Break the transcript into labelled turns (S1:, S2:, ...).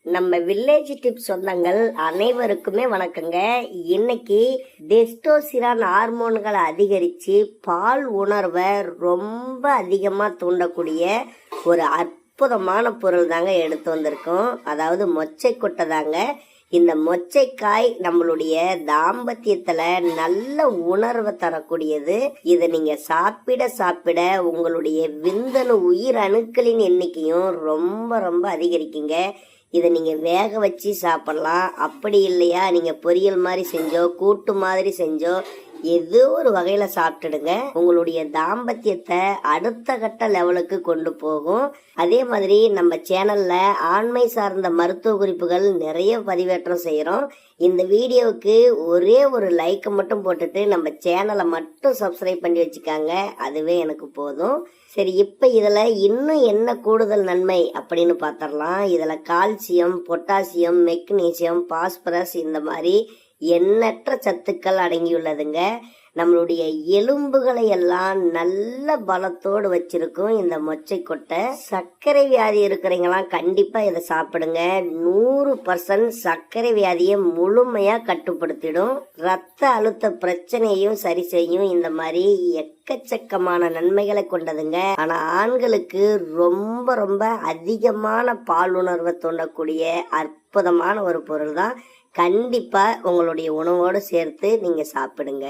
S1: நம்ம village tips சொந்தங்கள் அனைவருக்குமே வணக்கங்க. இன்னைக்கு டெஸ்டோஸ்டிரான் ஹார்மோன்களை அதிகரித்து பால் உணர்வை ரொம்ப அதிகமாக தூண்டக்கூடிய ஒரு அற்புதமான பொருள் தாங்க எடுத்து வந்திருக்கோம். அதாவது மொச்சை கொட்டை தாங்க. இந்த மொச்சைக்காய் நம்மளுடைய தாம்பத்தியத்துல நல்ல உணர்வை தரக்கூடியது. இதை நீங்க சாப்பிட உங்களுடைய விந்தணு உயிர் அணுக்களின் எண்ணிக்கையும் ரொம்ப ரொம்ப அதிகரிக்குங்க. இதை நீங்கள் வேக வச்சு சாப்பிட்லாம். அப்படி இல்லையா நீங்கள் பொரியல் மாதிரி செஞ்சோ கூட்டு மாதிரி செஞ்சோ ஏதோ ஒரு வகையில் சாப்பிட்டுடுங்க. உங்களுடைய தாம்பத்தியத்தை அடுத்த கட்ட லெவலுக்கு கொண்டு போகும். அதே மாதிரி நம்ம சேனல்ல ஆண்மை சார்ந்த மருத்துவ குறிப்புகள் நிறைய பதிவேற்றம் செய்கிறோம். இந்த வீடியோவுக்கு ஒரே ஒரு லைக் மட்டும் போட்டுட்டு நம்ம சேனலை மட்டும் சப்ஸ்கிரைப் பண்ணி வச்சுக்காங்க. அதுவே எனக்கு போதும். சரி, இப்போ இதில் இன்னும் என்ன கூடுதல் நன்மை அப்படின்னு பார்த்துடலாம். இதில் கால்சியம், பொட்டாசியம், மெக்னீசியம், பாஸ்பரஸ் இந்த மாதிரி எண்ணற்ற சத்துக்கள் அடங்கியுள்ளதுங்க. நம்மளுடைய எலும்புகளை எல்லாம் நல்ல பலத்தோடு வச்சிருக்கும் இந்த மொச்சை கொட்டை. சர்க்கரை வியாதி இருக்கிறவங்களாம் கண்டிப்பா இதை சாப்பிடுங்க. 100% சர்க்கரை வியாதியை முழுமையா கட்டுப்படுத்திடும். ரத்த அழுத்த பிரச்சனையும் சரி செய்யும். இந்த மாதிரி எக்கச்சக்கமான நன்மைகளை கொண்டதுங்க. ஆனா ஆண்களுக்கு ரொம்ப ரொம்ப அதிகமான பாலுணர்வை தூண்டக்கூடிய அற்புதமான ஒரு பொருள் தான். கண்டிப்பா உங்களுடைய உணவோடு சேர்த்து நீங்க சாப்பிடுங்க.